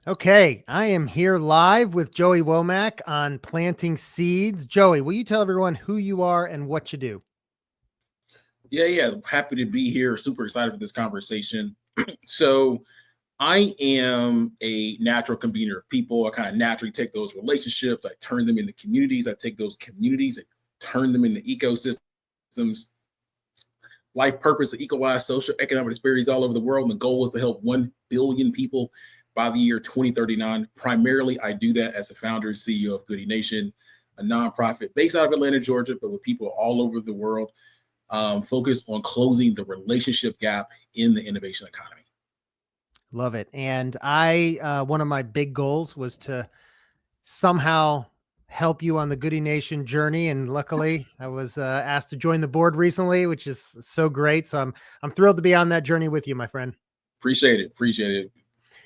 Okay, I am here live with Joey Womack on Planting Seeds. Joey, will you tell everyone who you are and what you do? Yeah. Happy to be here. Super excited for this conversation. So, I am a natural convener of people. I kind of naturally take those relationships, I turn them into communities. I take those communities and turn them into ecosystems. Life purpose to equalize social economic disparities all over the world. And the goal is to help 1 billion people by the year 2039. Primarily, I do that as a founder and CEO of Goody Nation, a nonprofit based out of Atlanta, Georgia, but with people all over the world, focused on closing the relationship gap in the innovation economy. Love it. And one of my big goals was to somehow help you on the Goody Nation journey. And luckily, I was asked to join the board recently, which is so great. So I'm thrilled to be on that journey with you, my friend. Appreciate it. Appreciate it.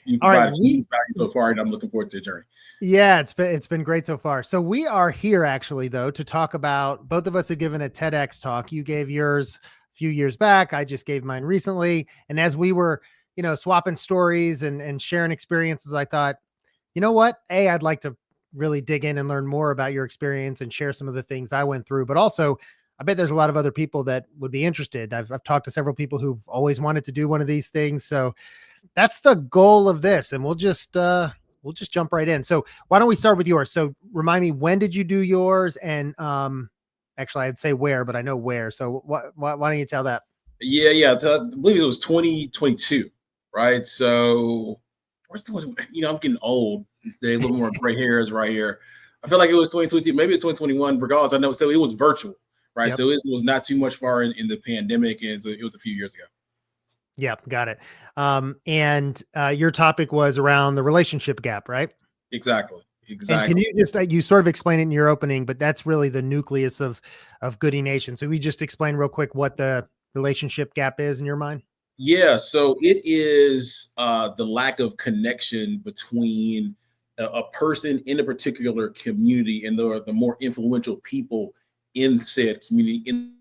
You All right, provided tremendous value so far, and I'm looking forward to the journey. yeah, it's been great so far. So we are here actually though to talk about, both of us have given a TEDx talk. You gave yours a few years back. I just gave mine recently. And as we were, swapping stories and sharing experiences, I thought, you know what? I'd like to really dig in and learn more about your experience and share some of the things I went through. But also, I bet there's a lot of other people that would be interested. I've talked to several people who've always wanted to do one of these things. So that's the goal of this. And we'll just jump right in. So why don't we start with yours? So remind me, when did you do yours? And actually I'd say where, but I know where. So why don't you tell that? Yeah. I believe it was 2022, right? So, where's the, I'm getting old. There's a little more gray hairs right here. I feel like it was 2022, maybe it's 2021. Regardless, I know. So it was virtual, right? Yep. So it was not too much far in the pandemic, and so it was a few years ago. Yep. Got it. And your topic was around the relationship gap, right? Exactly. And can Exactly. you just, you sort of explain it in your opening, but that's really the nucleus of Goody Nation. So we just explain real quick what the relationship gap is in your mind. Yeah, so it is the lack of connection between a person in a particular community and the more influential people in said community. In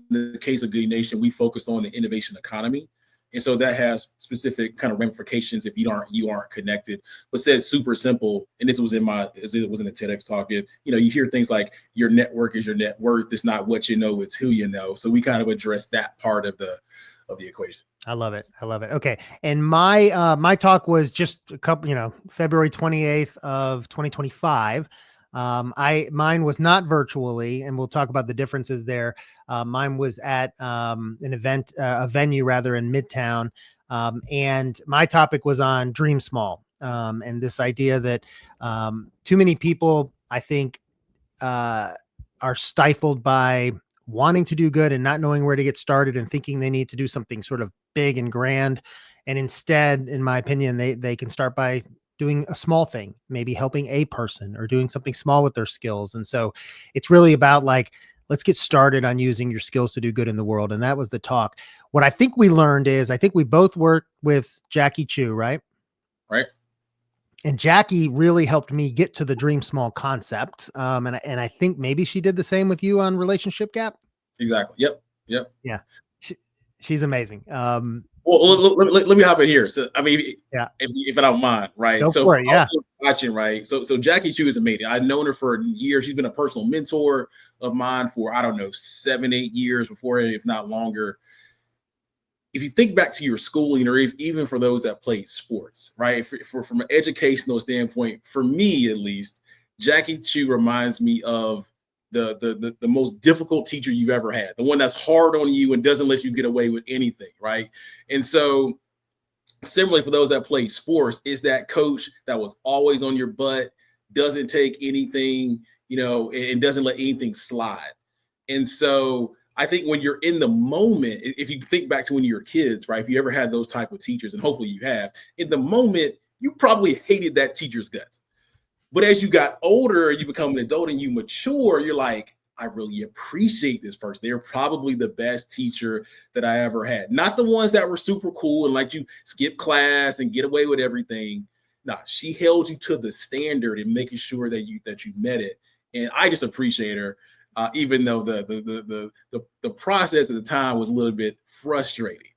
the case of Goody Nation, we focused on the innovation economy. And so that has specific kind of ramifications if you aren't connected. But said super simple, and this was as it was in the TEDx talk, is you hear things like your network is your net worth. It's not what you know, it's who you know. So we kind of address that part of the equation. I love it. I love it. Okay. And my talk was just a couple, February 28th of 2025. Mine was not virtually, and we'll talk about the differences there. Mine was at an event, a venue rather, in Midtown. And my topic was on Dream Small. And this idea that too many people, I think, uh, are stifled by wanting to do good and not knowing where to get started and thinking they need to do something sort of big and grand. And instead, in my opinion, they can start by doing a small thing, maybe helping a person or doing something small with their skills. And so it's really about like, let's get started on using your skills to do good in the world. And that was the talk. What I think we learned is I think we both worked with Jackie Chu, right? Right. And Jackie really helped me get to the dream small concept. And I think maybe she did the same with you on relationship gap. Exactly. Yep. Yeah. She, she's amazing. Well, let me hop in here. So, I mean, Yeah. if I don't mind, right? Go So, for it. Yeah. watching, right? So Jackie Chu is amazing. I've known her for years. She's been a personal mentor of mine for, I don't know, 7, 8 years before, if not longer. If you think back to your schooling, or even for those that played sports, right? From an educational standpoint, for me at least, Jackie Chu reminds me of the most difficult teacher you've ever had, the one that's hard on you and doesn't let you get away with anything, right? And so, similarly, for those that play sports, is that coach that was always on your butt, doesn't take anything, and doesn't let anything slide. And so I think when you're in the moment, if you think back to when you were kids, right? If you ever had those type of teachers, and hopefully you have, in the moment, you probably hated that teacher's guts. But as you got older, you become an adult and you mature, you're like, I really appreciate this person. They're probably the best teacher that I ever had. Not the ones that were super cool and like you skip class and get away with everything. Nah, she held you to the standard and making sure that you met it. And I just appreciate her, even though the process at the time was a little bit frustrating.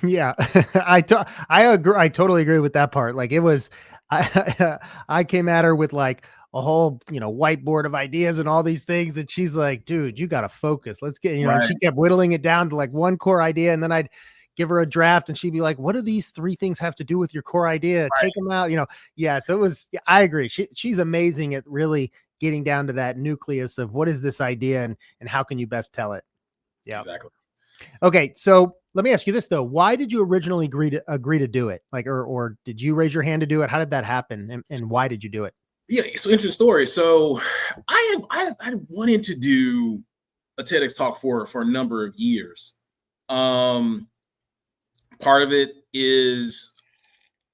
Yeah, I agree. I totally agree with that part. Like it was, I came at her with like a whole, whiteboard of ideas and all these things. And she's like, dude, you got to focus. Let's get, and Right, she kept whittling it down to like one core idea. And then I'd give her a draft and she'd be like, what do these three things have to do with your core idea? Take them out, Yeah. So it was, yeah, I agree. She's amazing at really getting down to that nucleus of what is this idea and how can you best tell it? Yeah. exactly. Okay, so let me ask you this though: why did you originally agree to do it? Like, or did you raise your hand to do it? How did that happen, and why did you do it? Yeah, so interesting story. So I wanted to do a TEDx talk for a number of years. Um, Part of it is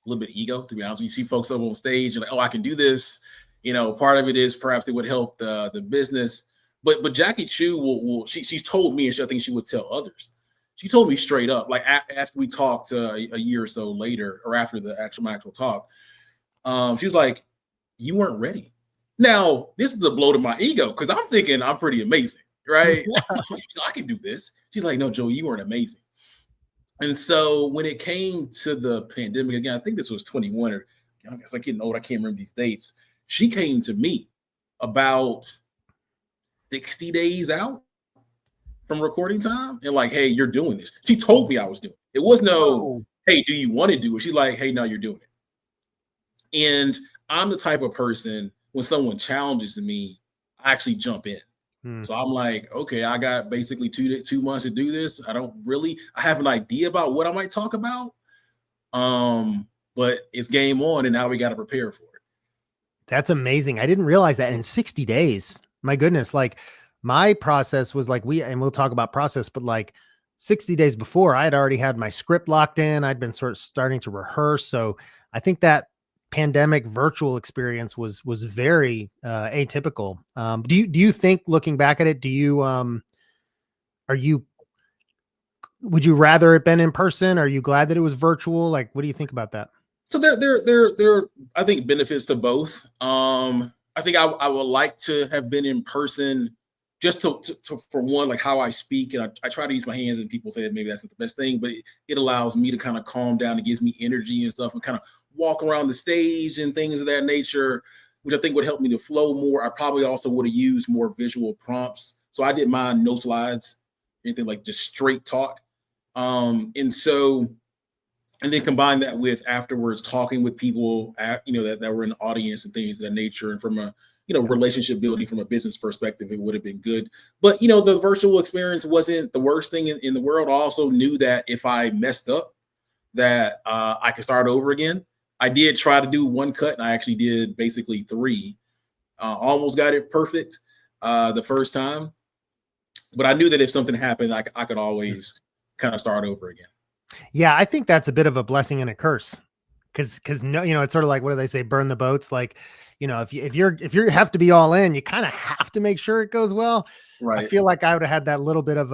a little bit of ego, to be honest. When you see folks up on stage and like, oh, I can do this. Part of it is perhaps it would help the business. But Jackie Chu she's told me, and I think she would tell others. She told me straight up, like after we talked a year or so later, or after the actual talk, she was like, "You weren't ready." Now this is a blow to my ego because I'm thinking I'm pretty amazing, right? I can do this. She's like, "No, Joe, you weren't amazing." And so when it came to the pandemic again, I think this was 21 or I guess I'm getting old. I can't remember these dates. She came to me about 60 days out from recording time and like, hey, you're doing this. She told me I was doing it. It was no, Whoa. hey, do you want to do it? She's like, hey, no, you're doing it. And I'm the type of person when someone challenges me, I actually jump in. Hmm. So I'm like, okay, I got basically 2 months to do this. I have an idea about what I might talk about. But it's game on and now we got to prepare for it. That's amazing. I didn't realize that in 60 days. My goodness, like my process was like and we'll talk about process, but like 60 days before, I had already had my script locked in. I'd been sort of starting to rehearse. So I think that pandemic virtual experience was very atypical. Do you think looking back at it, are you would you rather it been in person? Are you glad that it was virtual? Like, what do you think about that? So there I think benefits to both. I think I would like to have been in person just to for one, like how I speak. And I try to use my hands and people say that maybe that's not the best thing, but it allows me to kind of calm down. It gives me energy and stuff and kind of walk around the stage and things of that nature, which I think would help me to flow more. I probably also would have used more visual prompts. So I didn't mind no slides, anything like just straight talk. And so and then combine that with afterwards talking with people that were in the audience and things of that nature, and from a relationship building from a business perspective, it would have been good. But the virtual experience wasn't the worst thing in the world. I also knew that if I messed up, that I could start over again. I did try to do one cut, and I actually did basically three. Almost got it perfect the first time, but I knew that if something happened, I could always kind of start over again. Yeah, I think that's a bit of a blessing and a curse. Cause no, it's sort of like, what do they say? Burn the boats. Like, if you have to be all in, you kind of have to make sure it goes well. I Right. feel like I would have had that little bit of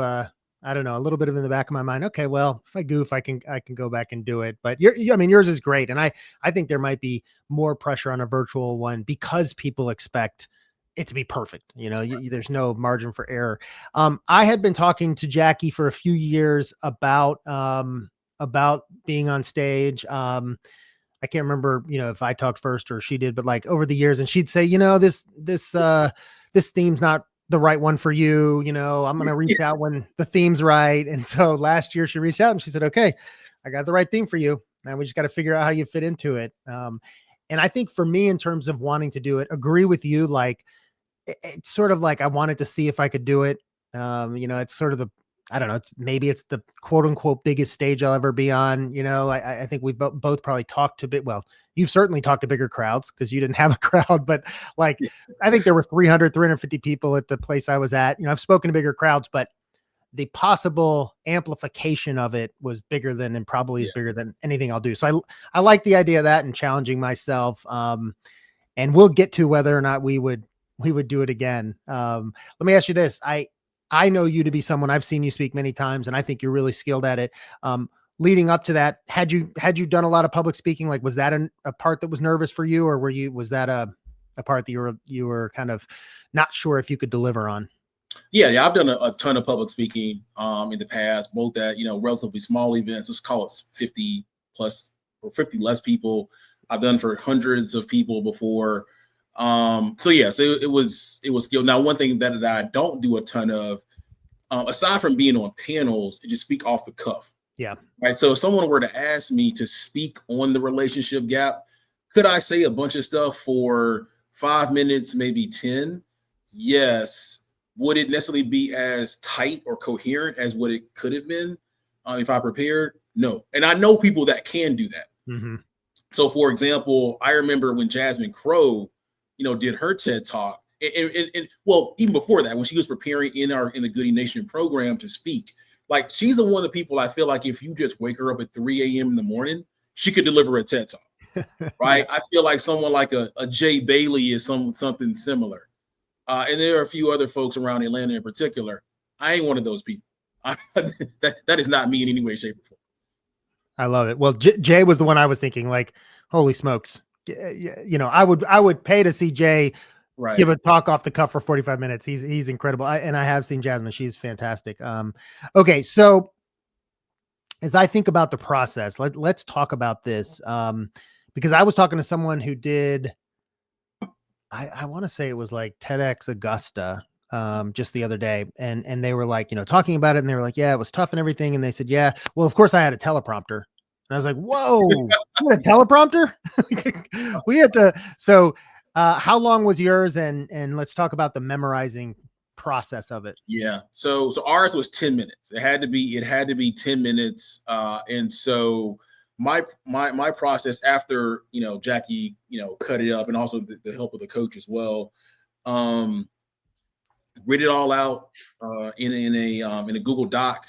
I don't know, a little bit of in the back of my mind. Okay, well, if I goof, I can go back and do it. But I mean, yours is great. And I think there might be more pressure on a virtual one because people expect it to be perfect. There's no margin for error. I had been talking to Jackie for a few years about being on stage. I can't remember, if I talked first or she did, but like over the years, and she'd say, this theme's not the right one for you. I'm going to reach out when the theme's right. And so last year she reached out and she said, okay, I got the right theme for you. Now we just got to figure out how you fit into it. And I think for me, in terms of wanting to do it, agree with you. Like, it's sort of like I wanted to see if I could do it. It's sort of I don't know. Maybe it's the quote unquote biggest stage I'll ever be on. I think we both probably talked to well, you've certainly talked to bigger crowds because you didn't have a crowd, but like, Yeah. I think there were 350 people at the place I was at. I've spoken to bigger crowds, but the possible amplification of it was bigger than, and probably is Yeah. bigger than anything I'll do. So I like the idea of that and challenging myself. And we'll get to whether or not we would do it again. Let me ask you this. I know you to be someone, I've seen you speak many times, and I think you're really skilled at it. Leading up to that, had you done a lot of public speaking? Like, was that a part that was nervous for you, or was that a part that you were kind of not sure if you could deliver on? Yeah, I've done a ton of public speaking in the past, both at relatively small events. Let's call it 50 plus or 50 less people. I've done for hundreds of people before. So it was skill. Now, one thing that I don't do a ton of, aside from being on panels, is just speak off the cuff. Yeah. Right. So if someone were to ask me to speak on the relationship gap, could I say a bunch of stuff for 5 minutes, maybe 10? Yes. Would it necessarily be as tight or coherent as what it could have been if I prepared? No. And I know people that can do that. Mm-hmm. So, for example, I remember when Jasmine Crowe, did her TED talk, and well, even before that, when she was preparing in the Goody Nation program to speak, like she's the one of the people I feel like if you just wake her up at 3 a.m. in the morning, she could deliver a TED talk, right? Yeah. I feel like someone like a Jay Bailey is something similar. And there are a few other folks around Atlanta in particular. I ain't one of those people. That is not me in any way, shape, or form. I love it. Well, Jay was the one I was thinking, like, holy smokes. I would pay to see Jay give a talk off the cuff for 45 minutes. He's incredible. I have seen Jasmine. She's fantastic. Okay. So as I think about the process, let's talk about this. Because I was talking to someone who did, I want to say it was like TEDx Augusta, just the other day. And they were like, talking about it, and they were like, yeah, it was tough and everything. And they said, yeah, well, of course I had a teleprompter. And I was like, whoa, you had a teleprompter? We had to. So how long was yours? And let's talk about the memorizing process of it. Yeah. So ours was 10 minutes. It had to be 10 minutes. And so my process after, Jackie, cut it up, and also the help of the coach as well, read it all out in a Google Doc,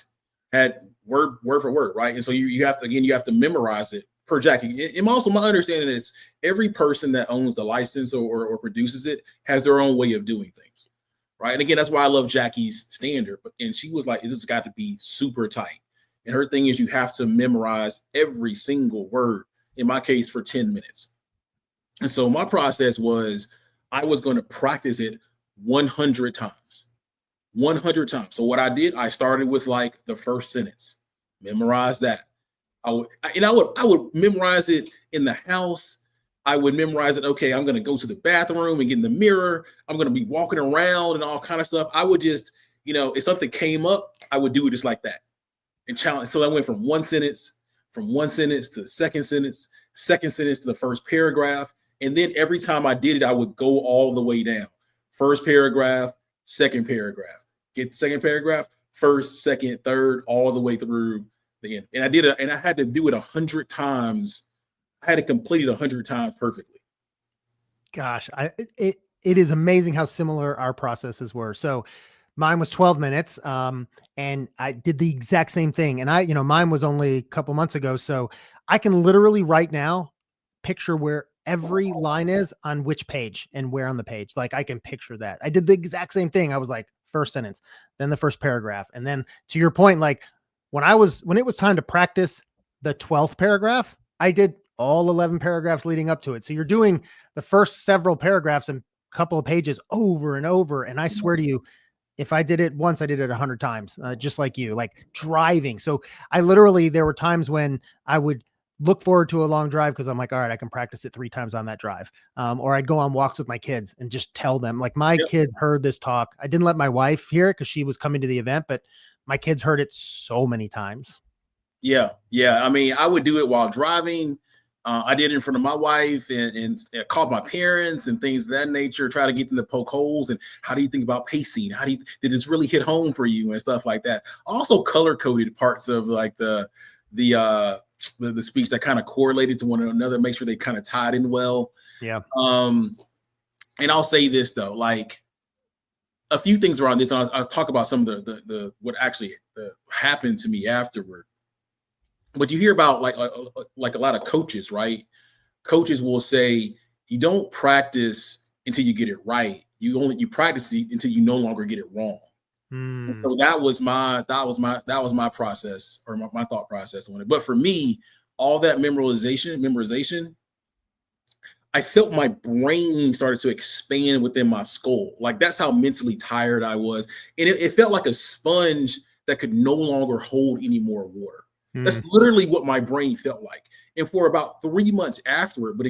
had word for word, right? And so you have to memorize it per Jackie. And also my understanding is every person that owns the license or produces it has their own way of doing things, right? And again, that's why I love Jackie's standard. And she was like, this has got to be super tight. And her thing is you have to memorize every single word, in my case, for 10 minutes. And so my process was I was going to practice it 100 times. 100 times. So what I did, I started with like the first sentence, memorize that. I would memorize it in the house. I would memorize it. Okay, I'm going to go to the bathroom and get in the mirror. I'm going to be walking around and all kind of stuff. I would just, if something came up, I would do it just like that and challenge. So I went from one sentence to the second sentence to the first paragraph. And then every time I did it, I would go all the way down. First paragraph, second paragraph, get the second paragraph, first, second, third, all the way through the end. And I had to do it 100 times. I had to complete it 100 times perfectly. Gosh, it is amazing how similar our processes were. So mine was 12 minutes. And I did the exact same thing. And mine was only a couple months ago. So I can literally right now picture where every line is on which page and where on the page. Like I can picture that. I did the exact same thing. I was like first sentence, then the first paragraph. And then to your point, like when it was time to practice the 12th paragraph, I did all 11 paragraphs leading up to it. So you're doing the first several paragraphs and a couple of pages over and over. And I swear to you, if I did it once, I did it 100 times, just like you, like driving. So there were times when I would look forward to a long drive because I'm like, all right, I can practice it 3 times on that drive. Or I'd go on walks with my kids and just tell them, like my kid heard this talk. I didn't let my wife hear it because she was coming to the event, but my kids heard it so many times. Yeah. I mean, I would do it while driving. I did it in front of my wife and called my parents and things of that nature, try to get them to poke holes. And how do you think about pacing? Did this really hit home for you and stuff like that? Also color coded parts of like the speech that kind of correlated to one another, make sure they kind of tied in well. Yeah. And I'll say this though, like a few things around this. And I'll talk about some of the what actually happened to me afterward. But you hear about like a lot of coaches, right? Coaches will say you don't practice until you get it right. You practice it until you no longer get it wrong. So that was my process or my thought process on it. But for me, all that memorization, I felt my brain started to expand within my skull. Like that's how mentally tired I was. And it felt like a sponge that could no longer hold any more water. That's literally what my brain felt like. And for about 3 months afterward,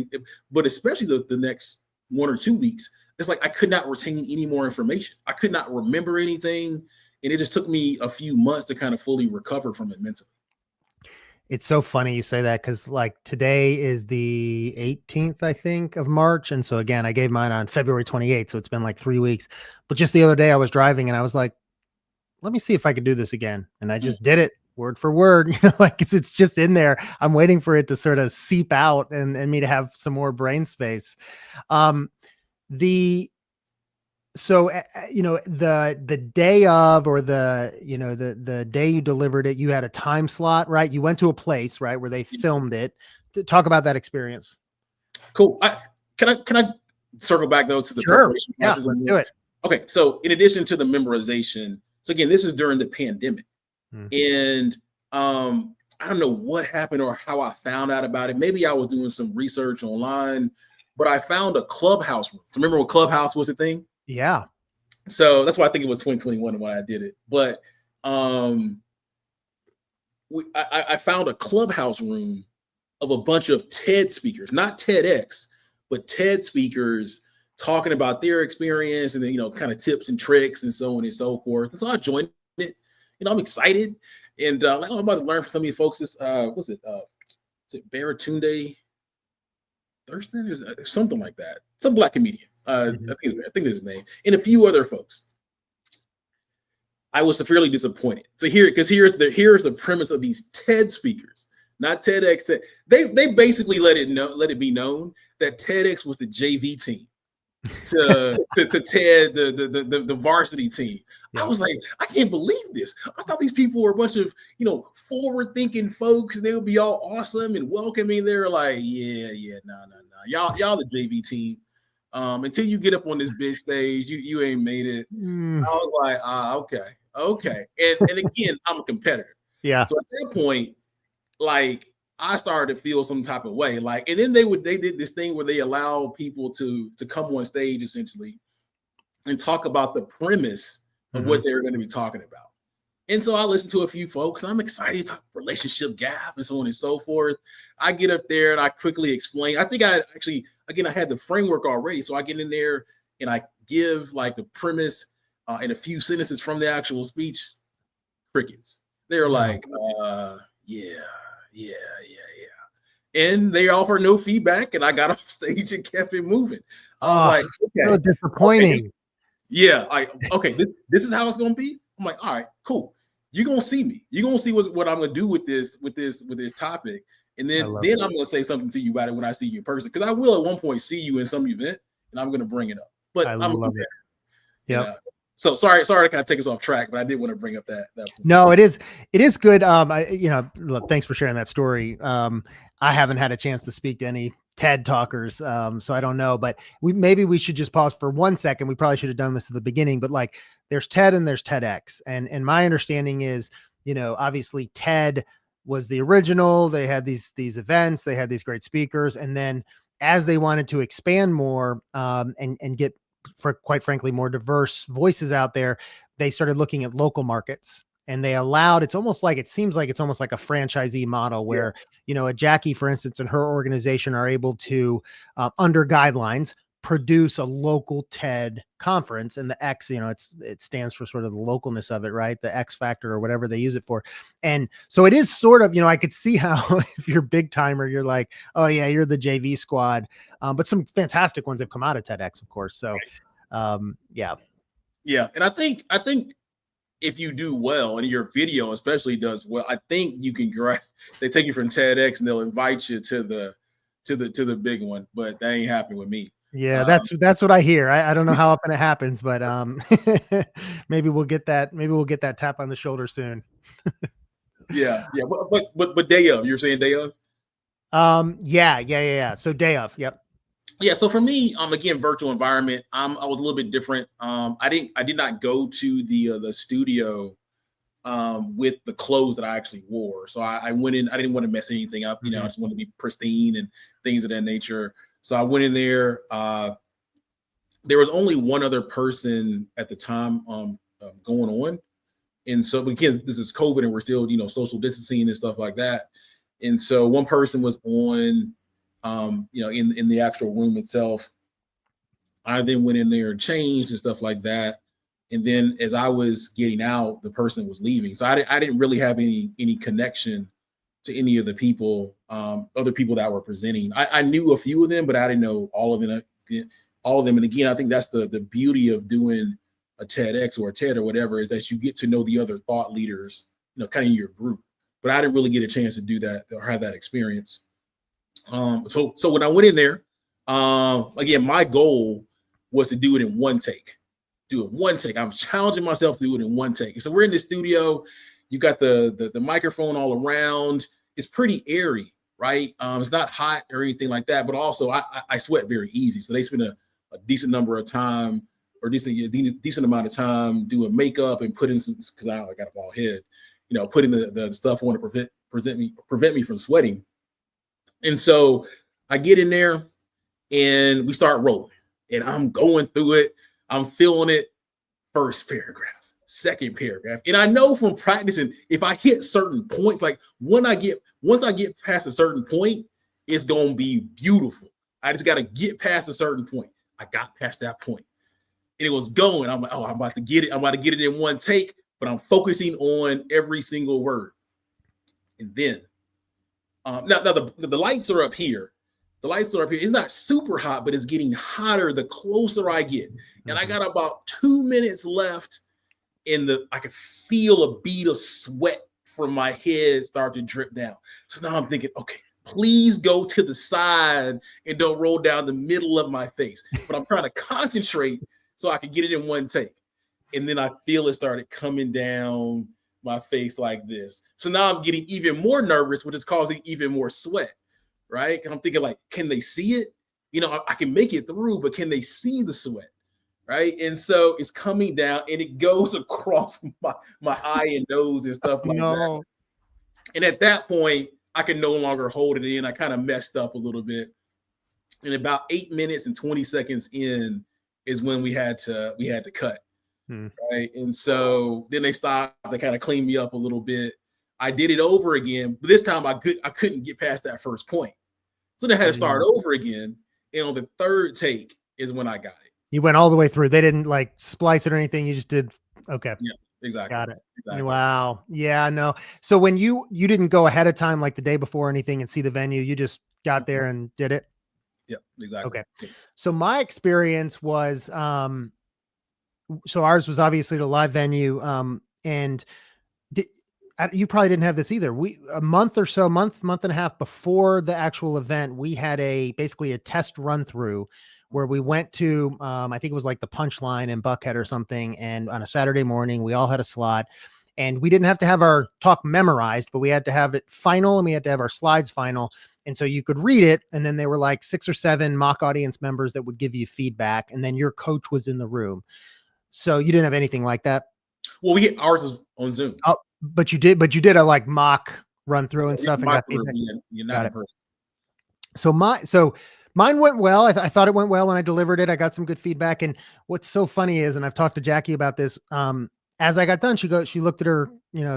but especially the next 1 or 2 weeks, it's like I could not retain any more information. I could not remember anything. And it just took me a few months to kind of fully recover from it mentally. It's so funny you say that because like today is the 18th, I think, of March. And so again, I gave mine on February 28th. So it's been like 3 weeks. But just the other day I was driving and I was like, let me see if I could do this again. And I just did it word for word, like it's just in there. I'm waiting for it to sort of seep out and me to have some more brain space. Um, the so the day of, or the day you delivered it, you had a time slot, right? You went to a place, right, where they filmed it. Talk about that experience. Cool. Can I circle back though to the preparation process? Let's do it. Okay, so in addition to the memorization, so again, this is during the pandemic, and I don't know what happened or how I found out about it. Maybe I was doing some research online, but I found a Clubhouse room. Remember when Clubhouse was a thing? Yeah. So that's why I think it was 2021 when I did it. But I found a Clubhouse room of a bunch of TED speakers, not TEDx, but TED speakers talking about their experience and then, kind of tips and tricks and so on and so forth. And so I joined it. I'm excited. And I'm about to learn from some of you folks. This what's it? Is it Baratunde Thurston or something like that? Some Black comedian. I think that's his name, and a few other folks. I was severely disappointed. So here's the premise of these TED speakers, not TEDx. They basically let it be known that TEDx was the JV team to TED, the varsity team. Yeah. I was like, I can't believe this. I thought these people were a bunch of forward-thinking folks, and they would be all awesome and welcoming. They're like, no. Y'all the JV team. Until you get up on this big stage, you ain't made it. I was like, okay. And again, I'm a competitor. Yeah. So at that point, like I started to feel some type of way. Like, and then they did this thing where they allow people to come on stage essentially and talk about the premise of what they're going to be talking about. And so I listened to a few folks, and I'm excited to talk relationship gap and so on and so forth. I get up there and I quickly explain. I think I had the framework already. So I get in there and I give like the premise and a few sentences from the actual speech. Crickets. They're like, yeah. And they offer no feedback. And I got off stage and kept it moving. I was like, okay. So disappointing. Okay, this is how it's going to be. I'm like, all right, cool. You're going to see me. You're going to see what I'm going to do with this topic. And then I'm going to say something to you about it when I see you in person. Because I will at one point see you in some event, and I'm going to bring it up. But I love it. Yeah. So sorry to kind of take us off track, but I did want to bring up that point. No, it is good. Look, thanks for sharing that story. I haven't had a chance to speak to any TED talkers, so I don't know, but maybe we should just pause for 1 second. We probably should have done this at the beginning, but like there's TED and there's TEDx. And my understanding is, obviously TED was the original. They had these events, they had these great speakers. And then as they wanted to expand more, and get, for quite frankly, more diverse voices out there, they started looking at local markets, and they allowed, it seems like it's almost like a franchisee model where, a Jackie, for instance, and her organization are able to, under guidelines, produce a local TED conference. And the X, it stands for sort of the localness of it, right? The X factor or whatever they use it for. And so it is sort of, I could see how if you're big timer, you're like, oh yeah, you're the JV squad. But some fantastic ones have come out of TEDx, of course. So yeah. And I think if you do well and your video especially does well, I think you can they take you from TEDx and they'll invite you to the big one, but that ain't happening with me. Yeah, that's what I hear. I don't know how often it happens, but maybe we'll get that tap on the shoulder soon. Yeah. But day of, you're saying day of? Yeah. So day of, yep. Yeah. So for me, again, virtual environment. I was a little bit different. I did not go to the studio with the clothes that I actually wore. So I went in. I didn't want to mess anything up. I just wanted to be pristine and things of that nature. So I went in there. There was only one other person at the time going on. And so, because this is COVID and we're still, social distancing and stuff like that. And so one person was on, in the actual room itself. I then went in there and changed and stuff like that. And then as I was getting out, the person was leaving. So I didn't really have any connection to any of the people, other people that were presenting. I knew a few of them, but I didn't know all of them. And again, I think that's the beauty of doing a TEDx or a TED or whatever, is that you get to know the other thought leaders, kind of in your group. But I didn't really get a chance to do that or have that experience. So when I went in there, again, my goal was to do it in one take. I'm challenging myself to do it in one take. So we're in the studio. You got the microphone all around. It's pretty airy, right? It's not hot or anything like that. But also, I sweat very easy. So they spend a decent number of time, or decent amount of time doing makeup and putting some, because I got a bald head, putting the stuff on to prevent me from sweating. And so I get in there and we start rolling, and I'm going through it. I'm feeling it. First paragraph, second paragraph. And I know from practicing, if I hit certain points, like once I get past a certain point, it's going to be beautiful. I just got to get past a certain point. I got past that point. And it was going. I'm like, oh, I'm about to get it. I'm about to get it in one take, but I'm focusing on every single word. And then, now the lights are up here. The lights are up here. It's not super hot, but it's getting hotter the closer I get. And I got about 2 minutes left, and I could feel a bead of sweat from my head start to drip down. So now I'm thinking, okay, please go to the side and don't roll down the middle of my face. But I'm trying to concentrate so I can get it in one take. And then I feel it started coming down my face like this. So now I'm getting even more nervous, which is causing even more sweat. Right? And I'm thinking, like, can they see it? I can make it through, but can they see the sweat? Right? And so it's coming down and it goes across my eye and nose and stuff like that. And at that point, I can no longer hold it in. I kind of messed up a little bit. And about 8 minutes and 20 seconds in is when we had to cut. Right? And so then they stopped. They kind of cleaned me up a little bit. I did it over again, but this time I couldn't get past that first point. So they had to start over again. And on the third take is when I got it. You went all the way through. They didn't like splice it or anything. You just did. Okay. Yeah, exactly. Got it. Exactly. Wow. Yeah, no. So when you didn't go ahead of time, like the day before or anything, and see the venue, you just got there and did it? Yeah, exactly. Okay. So my experience was, so ours was obviously at a live venue. And you probably didn't have this either. A month and a half before the actual event, we had basically a test run through where we went to, I think it was like the Punchline in Buckhead or something. And on a Saturday morning, we all had a slot, and we didn't have to have our talk memorized, but we had to have it final, and we had to have our slides final. And so you could read it. And then there were like 6 or 7 mock audience members that would give you feedback. And then your coach was in the room. So you didn't have anything like that? Well, ours was on Zoom. Oh, but you did a like mock run through and stuff and got feedback. Got it. So mine went well. I thought it went well when I delivered it. I got some good feedback. And what's so funny is, and I've talked to Jackie about this, as I got done, she looked at her,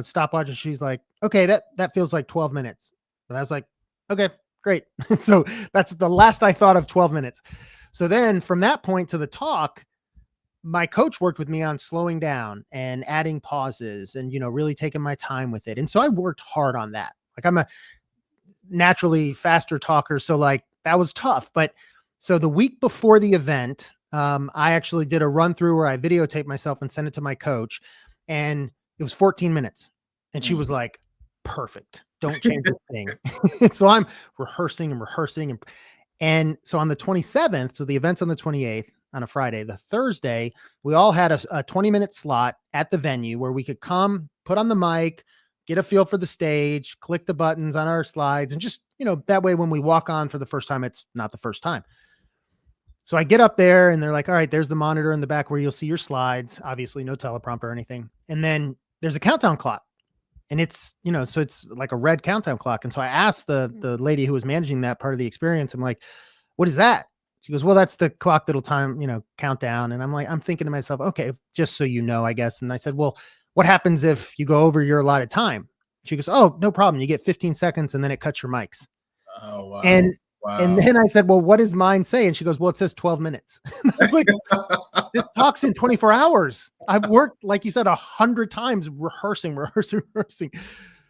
stopwatch, and she's like, okay, that feels like 12 minutes. But I was like, okay, great. So that's the last I thought of, 12 minutes. So then from that point to the talk, my coach worked with me on slowing down and adding pauses and, really taking my time with it. And so I worked hard on that. Like, I'm a naturally faster talker. So like that was tough. But so the week before the event, I actually did a run through where I videotaped myself and sent it to my coach, and it was 14 minutes. And she was like, perfect. Don't change a thing. So I'm rehearsing. And so on the 27th, so the event's on the 28th, on a Friday, the Thursday, we all had a 20-minute slot at the venue where we could come, put on the mic, get a feel for the stage, click the buttons on our slides, and just, that way when we walk on for the first time, it's not the first time. So I get up there and they're like, all right, there's the monitor in the back where you'll see your slides. Obviously no teleprompter or anything. And then there's a countdown clock, and it's, so it's like a red countdown clock. And so I asked the lady who was managing that part of the experience, I'm like, What is that? She goes, well, that's the clock that'll time, count down. And I'm thinking to myself, okay, just so you know, I guess. And I said, well, what happens if you go over your allotted time? She goes, oh, no problem. You get 15 seconds and then it cuts your mics. Oh, wow. And and Wow. then I said, well, what does mine say? And she goes, well, it says 12 minutes. I was like, this talk's in 24 hours. I've worked, like you said, 100 times rehearsing.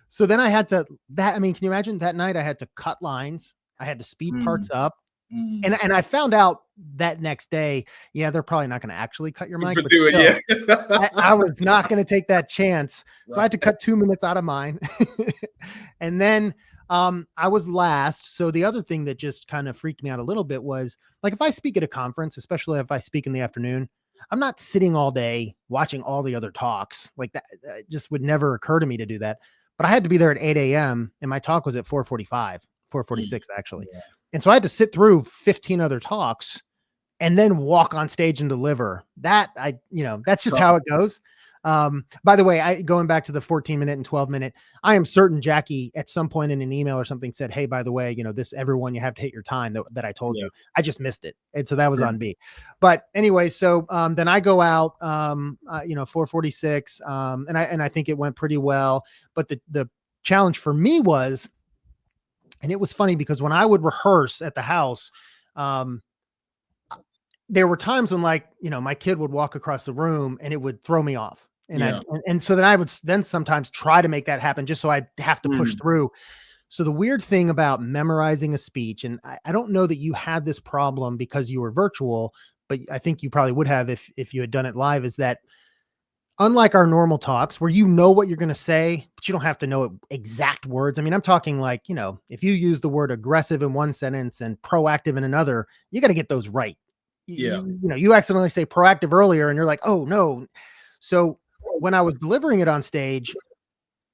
So then I had to can you imagine that night I had to cut lines. I had to speed parts Mm, up. mm. And I found out that next day, yeah, they're probably not going to actually cut your mic, but Do it, still, yeah. I was not going to take that chance. So I Right. had to cut 2 minutes out of mine. And then I was last. So the other thing that just kind of freaked me out a little bit was like if I speak at a conference, especially if I speak in the afternoon, I'm not sitting all day watching all the other talks. Like that just would never occur to me to do that. But I had to be there at 8 a.m. and my talk was at 4:45, Mm. 4:46 actually. Yeah. And so I had to sit through 15 other talks and then walk on stage and deliver. That's just how it goes. By the way, going back to the 14-minute and 12-minute, I am certain Jackie at some point in an email or something said, hey, by the way, this everyone, you have to hit your time that I told Yeah. you. I just missed it. And so that was Sure. on me. But anyway, so then I go out, 4:46, and I think it went pretty well. But the challenge for me was, and it was funny because when I would rehearse at the house, um, there were times when my kid would walk across the room and it would throw me off. Yeah. And so then I would then sometimes try to make that happen just so I'd have to push Mm. through. So the weird thing about memorizing a speech, and I don't know that you had this problem because you were virtual, but I think you probably would have if you had done it live, is that unlike our normal talks where you know what you're going to say, but you don't have to know exact words. I mean, I'm talking like, if you use the word aggressive in one sentence and proactive in another, you got to get those right. Yeah. You accidentally say proactive earlier and you're like, oh no. So when I was delivering it on stage,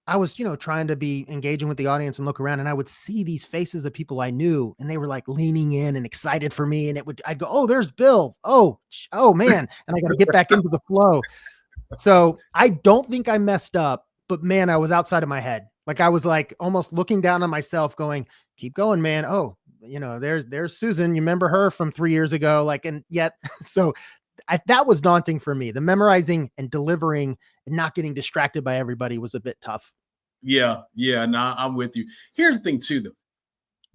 I was, trying to be engaging with the audience and look around, and I would see these faces of people I knew and they were like leaning in and excited for me. And I'd go, oh, there's Bill. Oh man. And I got to get back into the flow. So I don't think I messed up, but man, I was outside of my head. Like I was like almost looking down on myself going, keep going, man. Oh, there's Susan. You remember her from 3 years ago? Like, and yet, so that was daunting for me. The memorizing and delivering and not getting distracted by everybody was a bit tough. Yeah. Yeah. Nah, I'm with you. Here's the thing too, though.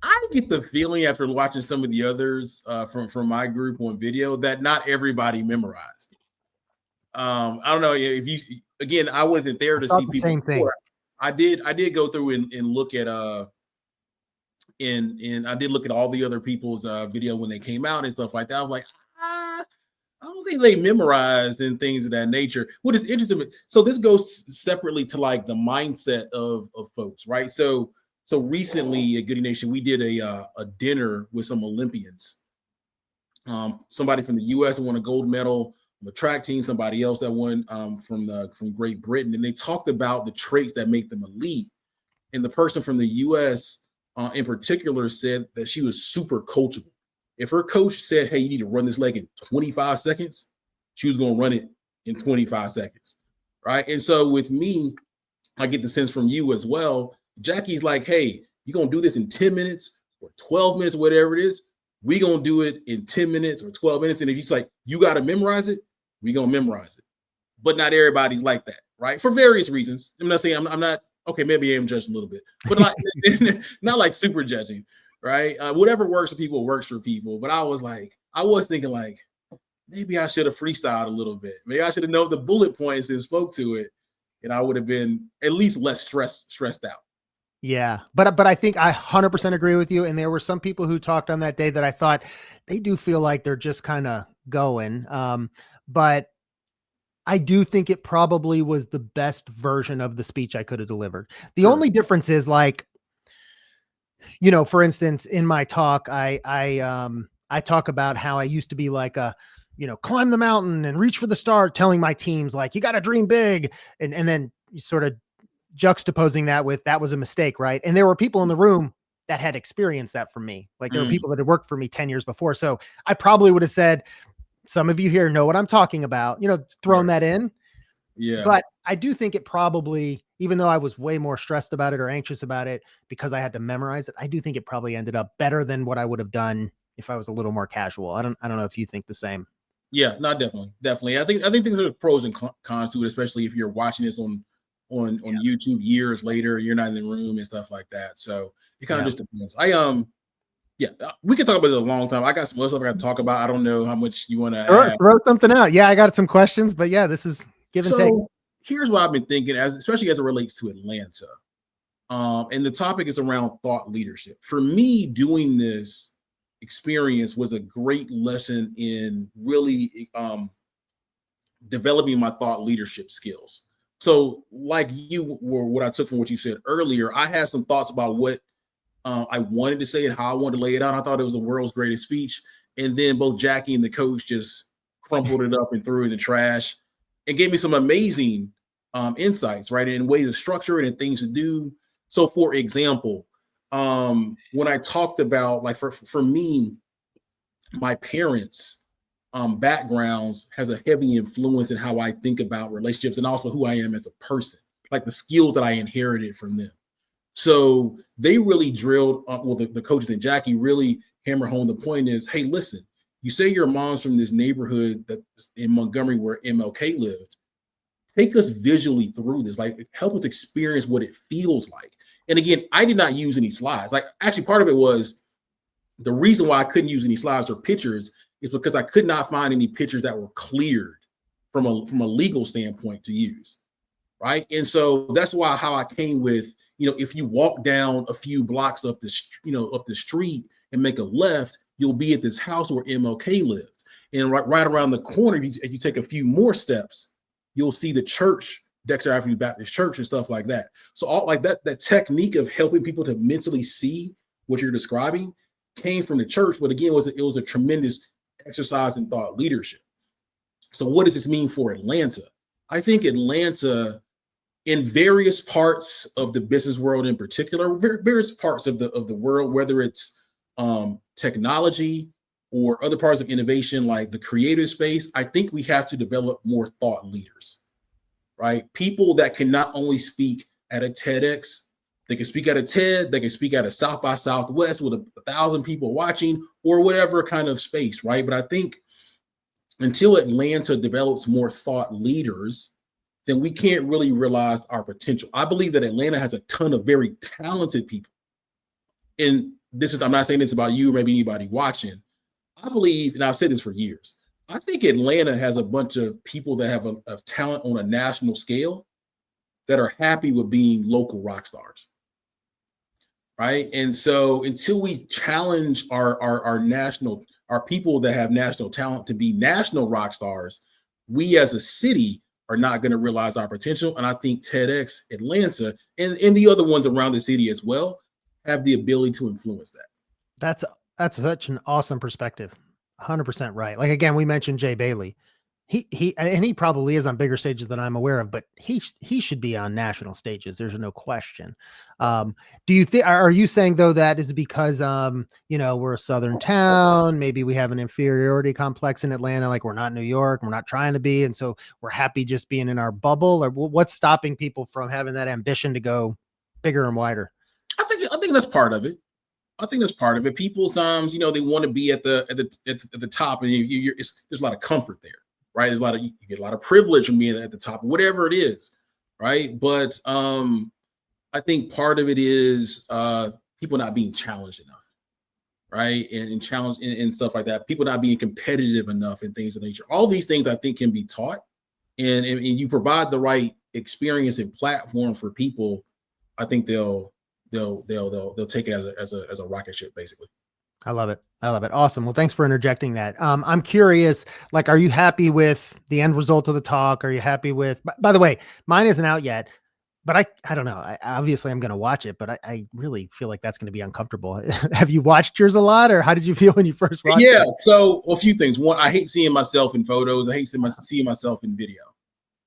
I get the feeling after watching some of the others from my group on video that not everybody memorized. I don't know if you again, I wasn't there I to thought see the people same thing. before. I did go through and look at and I did look at all the other people's video when they came out and stuff like that. I was like, I don't think they memorized and things of that nature. What is interesting, so this goes separately to like the mindset of folks, right? So recently at Goody Nation, we did a dinner with some Olympians. Somebody from the U.S. that won a gold medal, the track team, somebody else that won from Great Britain, and they talked about the traits that make them elite. And the person from the U.S. In particular said that she was super coachable. If her coach said, "Hey, you need to run this leg in 25 seconds," she was going to run it in 25 seconds, right? And so with me, I get the sense from you as well. Jackie's like, "Hey, you're going to do this in 10 minutes or 12 minutes, whatever it is. We're going to do it in 10 minutes or 12 minutes. And if he's like, you got to memorize it, we're going to memorize it." But not everybody's like that, right? For various reasons. I'm not saying I'm not, okay, maybe I am judging a little bit, but not like super judging, right? Whatever works for people works for people. But I was thinking like, maybe I should have freestyled a little bit. Maybe I should have known the bullet points and spoke to it. And I would have been at least less stressed out. Yeah. But I think I 100% agree with you. And there were some people who talked on that day that I thought they do feel like they're just kind of going. But I do think it probably was the best version of the speech I could have delivered. The Sure. only difference is like, for instance, in my talk, I talk about how I used to be like climb the mountain and reach for the star, telling my teams like, you got to dream big. And then you sort of juxtaposing that with, that was a mistake. Right. And there were people in the room that had experienced that from me. Like there were people that had worked for me 10 years before. So I probably would have said, some of you here know what I'm talking about, thrown Right. that in. Yeah. But I do think it probably, even though I was way more stressed about it or anxious about it because I had to memorize it, I do think it probably ended up better than what I would have done if I was a little more casual. I don't know if you think the same. Yeah, not definitely. I think things are pros and cons to it, especially if you're watching this on YouTube years later, you're not in the room and stuff like that. So it kind of just depends. Yeah, we could talk about it a long time. I got some other stuff I got to talk about. I don't know how much you want to throw something out. Yeah, I got some questions, but yeah, this is give and take. Here's what I've been thinking, especially as it relates to Atlanta. And the topic is around thought leadership. For me, doing this experience was a great lesson in really developing my thought leadership skills. So, like you were, what I took from what you said earlier, I had some thoughts about what I wanted to say and how I wanted to lay it out. I thought it was the world's greatest speech. And then both Jackie and the coach just crumpled it up and threw it in the trash and gave me some amazing insights, right? And ways to structure it and things to do. So, for example, when I talked about, like, for me, my parents' backgrounds has a heavy influence in how I think about relationships and also who I am as a person, like the skills that I inherited from them. So they really drilled, the coaches and Jackie really hammer home the point is, hey, listen, you say your mom's from this neighborhood that's in Montgomery where MLK lived. Take us visually through this, like help us experience what it feels like. And again, I did not use any slides. Like, actually, part of it was the reason why I couldn't use any slides or pictures is because I could not find any pictures that were cleared from a legal standpoint to use, right? And so that's how I came with, if you walk down a few blocks up the street and make a left, you'll be at this house where MLK lived. And right around the corner, if you take a few more steps, you'll see the church, Dexter Avenue Baptist Church, and stuff like that. So all like that technique of helping people to mentally see what you're describing came from the church, but again, it was a tremendous exercise in thought leadership. So what does this mean for Atlanta? I think Atlanta, in various parts of the business world in particular, various parts of the world, whether it's technology or other parts of innovation like the creative space, I think we have to develop more thought leaders, right? People that can not only speak at a TEDx, they can speak at a TED, they can speak at a South by Southwest with 1,000 people watching or whatever kind of space, right? But I think until Atlanta develops more thought leaders, then we can't really realize our potential. I believe that Atlanta has a ton of very talented people. And I'm not saying this about you, or maybe anybody watching. I believe, and I've said this for years, I think Atlanta has a bunch of people that have a talent on a national scale that are happy with being local rock stars. Right. And so until we challenge our people that have national talent to be national rock stars, we as a city are not going to realize our potential. And I think TEDx Atlanta and the other ones around the city as well have the ability to influence that. That's such an awesome perspective. 100% right. Like, again, we mentioned Jay Bailey. He probably is on bigger stages than I'm aware of, but he should be on national stages. There's no question. Do you think, are you saying though, that is because, we're a Southern town, maybe we have an inferiority complex in Atlanta, like we're not New York, we're not trying to be. And so we're happy just being in our bubble, or what's stopping people from having that ambition to go bigger and wider? I think that's part of it. People sometimes, they want to be at the top, and there's a lot of comfort there. Right. You get a lot of privilege from being at the top, whatever it is. Right. But I think part of it is people not being challenged enough. Right. And challenged and stuff like that. People not being competitive enough and things of nature. All these things I think can be taught. And you provide the right experience and platform for people. I think they'll take it as a rocket ship, basically. I love it. Awesome. Well, thanks for interjecting that. I'm curious, like, are you happy with the end result of the talk? Are you happy with, by the way, mine isn't out yet, but I don't know. Obviously I'm going to watch it, but I really feel like that's going to be uncomfortable. Have you watched yours a lot, or how did you feel when you first watched it? Yeah. So a few things. One, I hate seeing myself in photos. I hate seeing myself in video.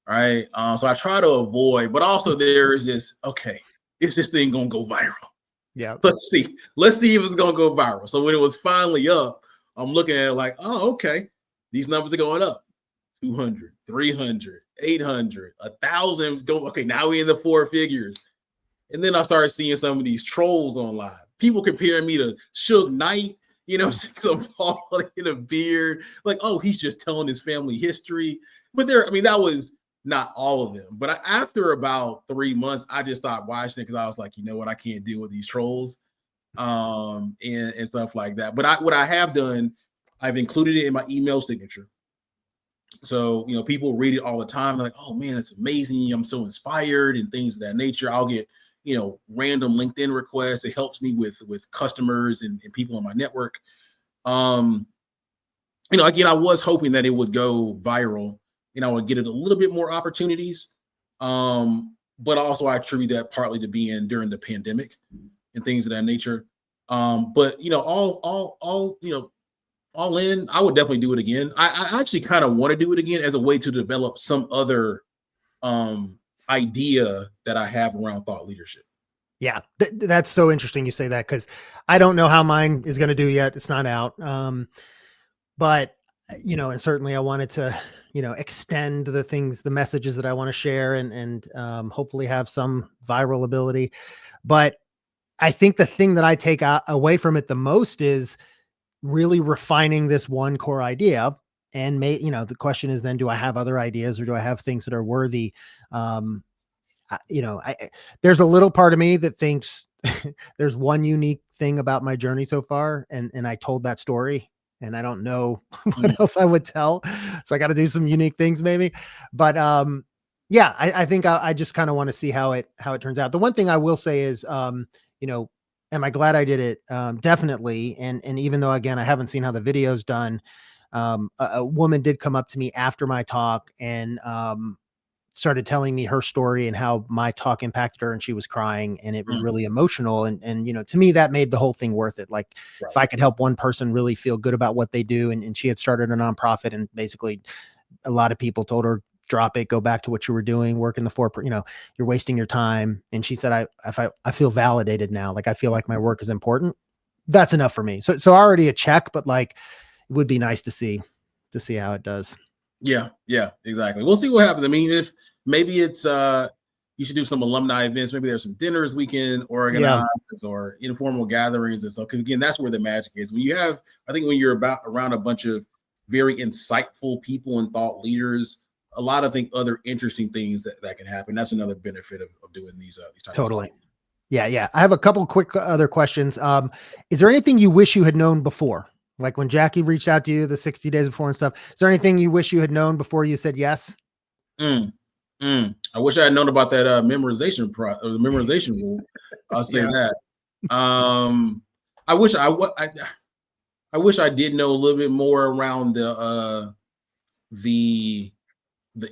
Right. So I try to avoid, but also there is this, okay, is this thing going to go viral? Yeah. Let's see if it's going to go viral. So when it was finally up, I'm looking at it like, oh, okay, these numbers are going up. 200, 300, 800, 1,000 go. Okay, now we're in the four figures. And then I started seeing some of these trolls online. People comparing me to Suge Knight, some bald in a beard, like, oh, he's just telling his family history. But that was not all of them. But after about 3 months, I just stopped watching it because I was like, you know what, I can't deal with these trolls, and stuff like that. But what I have done, I've included it in my email signature. So, people read it all the time. They're like, oh man, it's amazing. I'm so inspired and things of that nature. I'll get, random LinkedIn requests. It helps me with customers and people in my network. Again, I was hoping that it would go viral and I would get it a little bit more opportunities. But also I attribute that partly to being during the pandemic and things of that nature. But all in, I would definitely do it again. I actually kind of want to do it again as a way to develop some other idea that I have around thought leadership. Yeah, that's so interesting you say that, because I don't know how mine is going to do yet. It's not out. But, and certainly I wanted to, extend the messages that I want to share and hopefully have some viral ability. But I think the thing that I take away from it the most is really refining this one core idea. And the question is then, do I have other ideas, or do I have things that are worthy? There's a little part of me that thinks there's one unique thing about my journey so far. And I told that story and I don't know what else I would tell. So I got to do some unique things maybe, but, yeah, I think I just kind of want to see how it turns out. The one thing I will say is, am I glad I did it? Definitely. And even though, again, I haven't seen how the video's done, a woman did come up to me after my talk and, started telling me her story and how my talk impacted her, and she was crying and it was really emotional. And, to me, that made the whole thing worth it. Like, right, if I could help one person really feel good about what they do. And she had started a nonprofit, and basically a lot of people told her, drop it, go back to what you were doing, work in the you're wasting your time. And she said, I feel validated now. Like, I feel like my work is important. That's enough for me. So already a check, but like, it would be nice to see how it does. Yeah, exactly. We'll see what happens. I mean, if maybe it's you should do some alumni events. Maybe there's some dinners we can organize, or informal gatherings and stuff. Because again, that's where the magic is. When you're around a bunch of very insightful people and thought leaders, a lot of other interesting things that can happen. That's another benefit of doing these types totally. of things. Yeah. I have a couple quick other questions. Is there anything you wish you had known before? Like when Jackie reached out to you the 60 days before and stuff, is there anything you wish you had known before you said yes? I wish I had known about that memorization rule. I'll say that. I wish I did know a little bit more around the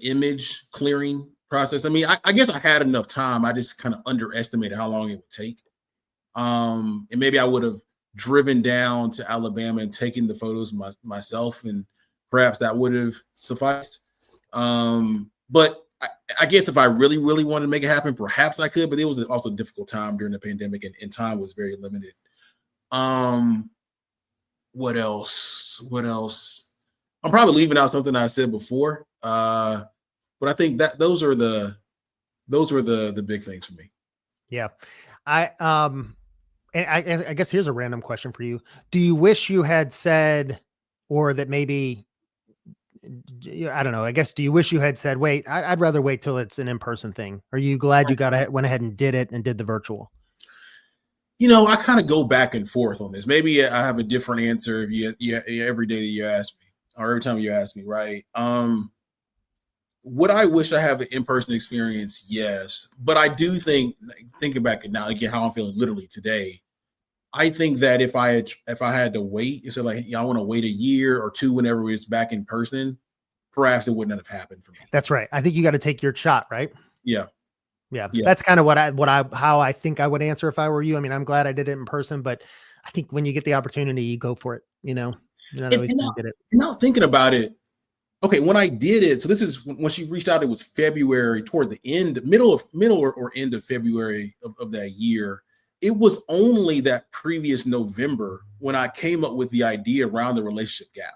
image clearing process. I mean, I guess I had enough time. I just kind of underestimated how long it would take. And maybe I would have driven down to Alabama and taken the photos myself, and perhaps that would have sufficed. But I guess if I really, really wanted to make it happen, perhaps I could, but it was also a difficult time during the pandemic, and time was very limited. What else? I'm probably leaving out something I said before. But I think that those were the big things for me. Yeah. And I guess here's a random question for you. Do you wish you had said, or that maybe, I don't know, I guess, do you wish you had said, wait, I'd rather wait till it's an in-person thing? Are you glad you went ahead and did it and did the virtual? I kind of go back and forth on this. Maybe I have a different answer every day that you ask me, or every time you ask me, right? Would I wish I have an in-person experience? Yes. But I do thinking back now, again, how I'm feeling literally today, I think that if I had to wait, instead of I want to wait a year or two whenever it's back in person, perhaps it wouldn't have happened for me. That's right. I think you got to take your shot, right? Yeah. That's kind of how I think I would answer if I were you. I mean, I'm glad I did it in person, but I think when you get the opportunity, you go for it. You're not always going to get it. Now thinking about it, okay, when I did it, so this is when she reached out, it was February, toward the middle or end of February of that year. It was only that previous November when I came up with the idea around the relationship gap.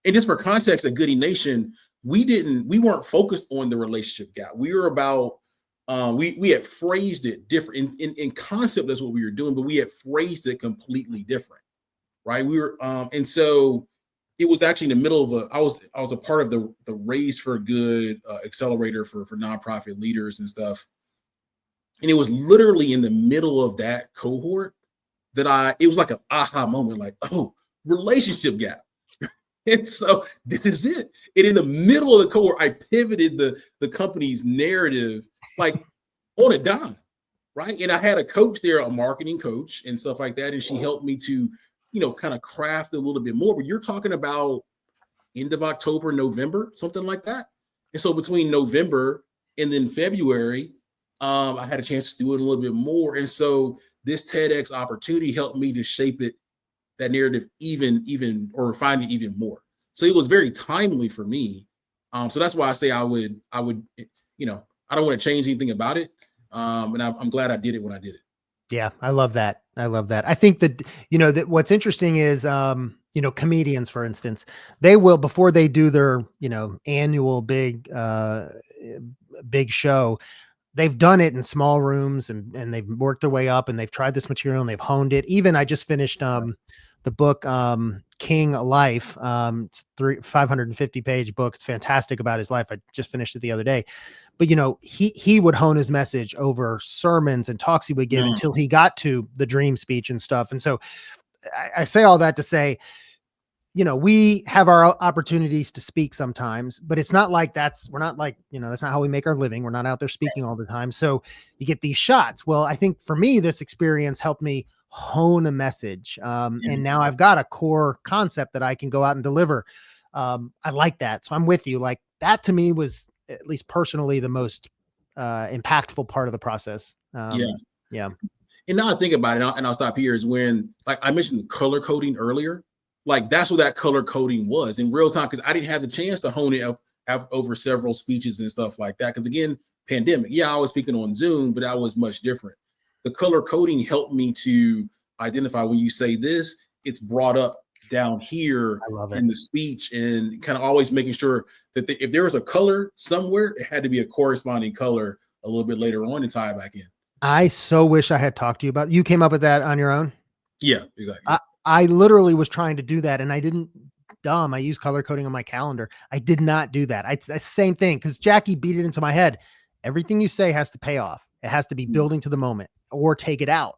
And just for context, at Goody Nation, we weren't focused on the relationship gap. We were about, we had phrased it different in concept. That's what we were doing, but we had phrased it completely different. right? We were, and so it was actually in the middle of I was a part of the Raise for Good accelerator for nonprofit leaders and stuff. And it was literally in the middle of that cohort that it was like an aha moment, like, oh, relationship gap. And so this is it. And in the middle of the cohort, I pivoted the company's narrative like on a dime, right? And I had a coach there, a marketing coach and stuff like that. And she helped me to, kind of craft a little bit more. But you're talking about end of October, November, something like that. And so between November and then February, I had a chance to do it a little bit more. And so this TEDx opportunity helped me to shape that narrative even or refine it even more. So it was very timely for me. So that's why I say I would, I don't want to change anything about it. And I'm glad I did it when I did it. Yeah, I love that. I love that. I think that, that what's interesting is, comedians, for instance, they will, before they do their, annual big show, they've done it in small rooms and they've worked their way up and they've tried this material and they've honed it. Even I just finished, the book, King Life, 550 page book. It's fantastic about his life. I just finished it the other day. But he would hone his message over sermons and talks he would give until he got to the dream speech and stuff. And so I say all that to say, we have our opportunities to speak sometimes, but it's not like we're not like, that's not how we make our living. We're not out there speaking all the time. So you get these shots. Well, I think for me, this experience helped me hone a message. And now I've got a core concept that I can go out and deliver. I like that. So I'm with you. Like that to me was, at least personally, the most impactful part of the process. Yeah. And now I think about it, and I'll stop here, is when, like I mentioned color coding earlier, like that's what that color coding was in real time, because I didn't have the chance to hone it up over several speeches and stuff like that. Because again, pandemic. Yeah, I was speaking on Zoom, but that was much different. The color coding helped me to identify when you say this, it's brought up down here in the speech, and kind of always making sure that if there was a color somewhere, it had to be a corresponding color a little bit later on to tie it back in. I so wish I had talked to you about, you came up with that on your own? Yeah, exactly. I literally was trying to do that and I didn't. I use color coding on my calendar. I did not do that. Same thing. Cause Jackie beat it into my head. Everything you say has to pay off. It has to be building to the moment or take it out.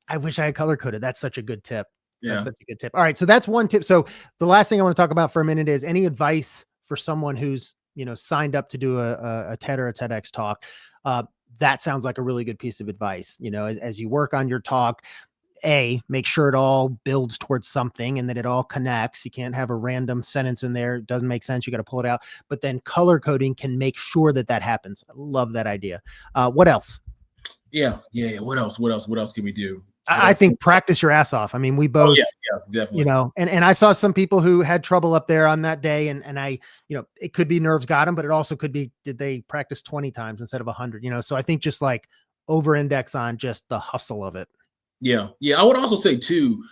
I wish I had color coded. That's such a good tip. Yeah. That's such a good tip. All right. So that's one tip. So the last thing I want to talk about for a minute is any advice for someone who's, signed up to do a TED or a TEDx talk. That sounds like a really good piece of advice. As you work on your talk, make sure it all builds towards something and that it all connects. You can't have a random sentence in there. It doesn't make sense. You got to pull it out. But then color coding can make sure that happens. I love that idea. What else? Yeah. What else can we do? I think practice your ass off. I mean, we both, definitely. And I saw some people who had trouble up there on that day. And I, it could be nerves got them, but it also could be, did they practice 20 times instead of 100, so I think just like over index on just the hustle of it. Yeah. I would also say too,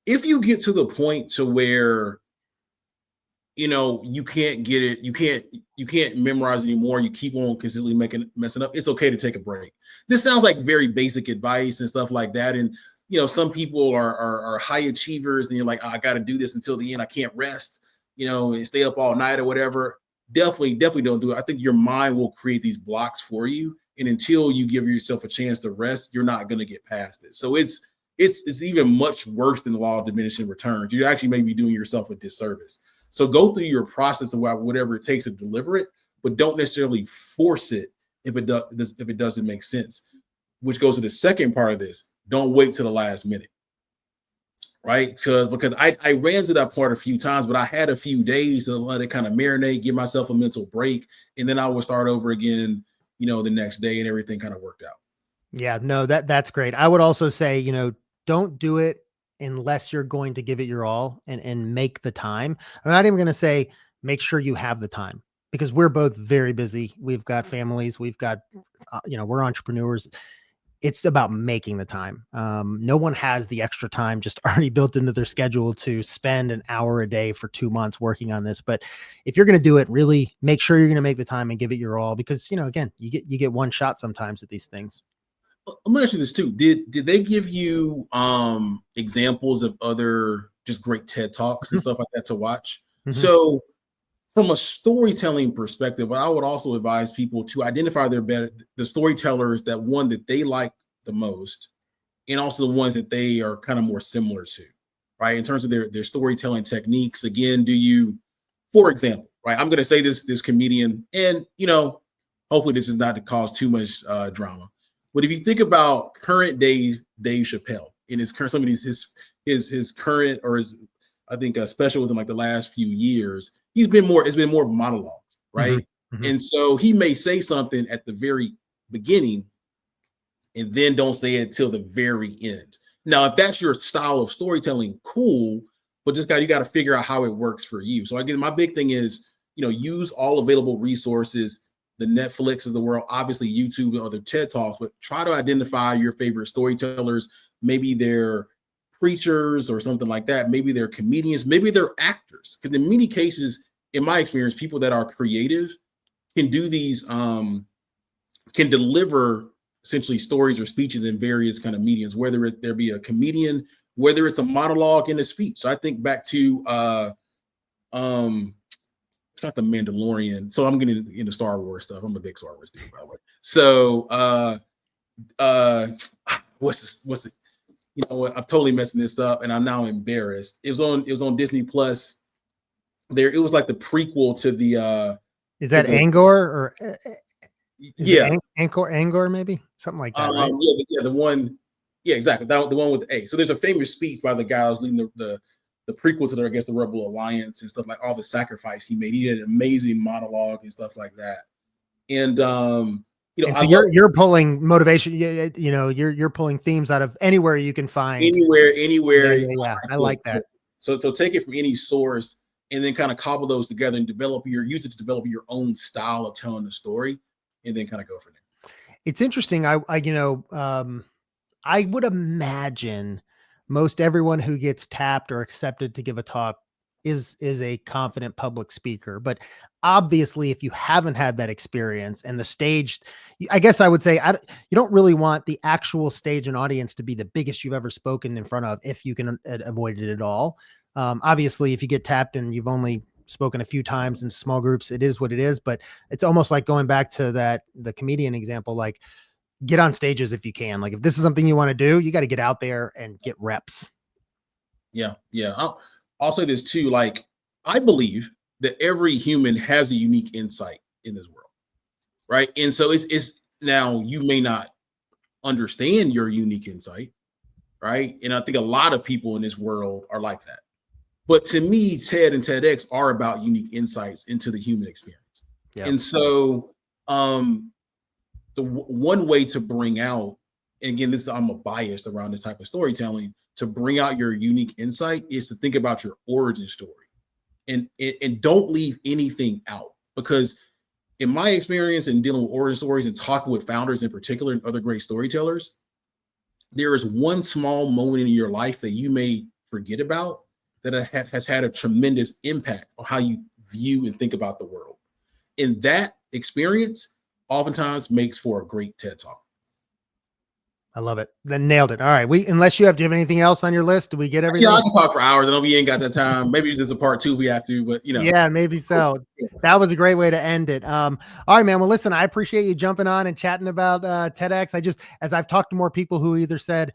if you get to the point to where, you can't get it, you can't memorize anymore, you keep on consistently messing up, it's okay to take a break. This sounds like very basic advice and stuff like that. And, some people are high achievers and you're like, I got to do this until the end. I can't rest, and stay up all night or whatever. Definitely don't do it. I think your mind will create these blocks for you. And until you give yourself a chance to rest, you're not going to get past it. So it's even much worse than the law of diminishing returns. You actually may be doing yourself a disservice. So go through your process of whatever it takes to deliver it, but don't necessarily force it if it doesn't make sense. Which goes to the second part of this: don't wait till the last minute, right? Because I ran to that part a few times, but I had a few days to let it kind of marinate, give myself a mental break, and then I would start over again, the next day, and everything kind of worked out. Yeah, no, that's great. I would also say, don't do it unless you're going to give it your all and make the time. I'm not even going to say make sure you have the time, because we're both very busy. We've got families, we've got, we're entrepreneurs. It's about making the time. No one has the extra time just already built into their schedule to spend an hour a day for 2 months working on this. But if you're going to do it, really make sure you're going to make the time and give it your all, because, again, you get one shot sometimes at these things. Let me ask you this too. Did they give you examples of other just great TED Talks and stuff like that to watch? Mhm. So from a storytelling perspective, I would also advise people to identify the storytellers that they like the most, and also the ones that they are kind of more similar to, right? In terms of their storytelling techniques. Again, for example, right? I'm going to say this comedian, and hopefully this is not to cause too much drama. But if you think about current day Dave Chappelle in some of his current, or his, I think, special within like the last few years, it's been more of monologues, Mhm. right? Mhm. And so he may say something at the very beginning and then don't say it till the very end. Now, if that's your style of storytelling, cool, but you got to figure out how it works for you. So again, my big thing is, use all available resources, the Netflix of the world, obviously YouTube and other TED Talks, but try to identify your favorite storytellers. Maybe they're preachers or something like that. Maybe they're comedians, maybe they're actors. Because in many cases, in my experience, people that are creative can do these, can deliver essentially stories or speeches in various kind of mediums, whether there be a comedian, whether it's a monologue in a speech. So I think back to it's not the Mandalorian. So I'm getting into Star Wars stuff. I'm a big Star Wars dude, by the way. So what's it? You know what? I'm totally messing this up, and I'm now embarrassed. It was on Disney Plus. It was like the prequel to the Is to that the Angor or is it yeah. Angor maybe? Something like that, right? The one, yeah, exactly. The one with the A. So there's a famous speech by the guy who's leading the prequel to I guess the Rebel Alliance and stuff, like all the sacrifice he made. He had an amazing monologue and stuff like that. And And I so love you're pulling motivation, you're pulling themes out of anywhere you can find. anywhere. Yeah. I like that. So take it from any source and then kind of cobble those together and use it to develop your own style of telling the story, and then kind of go from there. It's interesting. I would imagine most everyone who gets tapped or accepted to give a talk is a confident public speaker. But obviously, if you haven't had that experience and the stage, I guess I would say you don't really want the actual stage and audience to be the biggest you've ever spoken in front of if you can avoid it at all. Obviously, if you get tapped and you've only spoken a few times in small groups, it is what it is. But it's almost like going back to the comedian example, like get on stages if you can. Like if this is something you want to do, you got to get out there and get reps. Yeah. I'll say this too. Like, I believe that every human has a unique insight in this world, right? And so it's now you may not understand your unique insight, right? And I think a lot of people in this world are like that. But to me, TED and TEDx are about unique insights into the human experience. Yeah. And so, one way to bring out, and again, I'm a bias around this type of storytelling, to bring out your unique insight is to think about your origin story, and don't leave anything out, because in my experience in dealing with origin stories and talking with founders in particular and other great storytellers, there is one small moment in your life that you may forget about that has had a tremendous impact on how you view and think about the world. And that experience oftentimes makes for a great TED Talk. I love it. Then nailed it. All right. Unless do you have anything else on your list? Do we get everything? I can talk for hours. I know we ain't got that time. Maybe there's a part two we have to, but Yeah, maybe so. That was a great way to end it. All right, man. Well, listen, I appreciate you jumping on and chatting about TEDx. As I've talked to more people who either said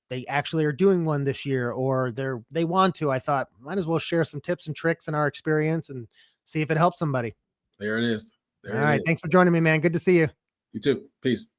they actually are doing one this year or they want to, I thought might as well share some tips and tricks in our experience and see if it helps somebody. There it is. All right. Thanks for joining me, man. Good to see you. You too. Peace.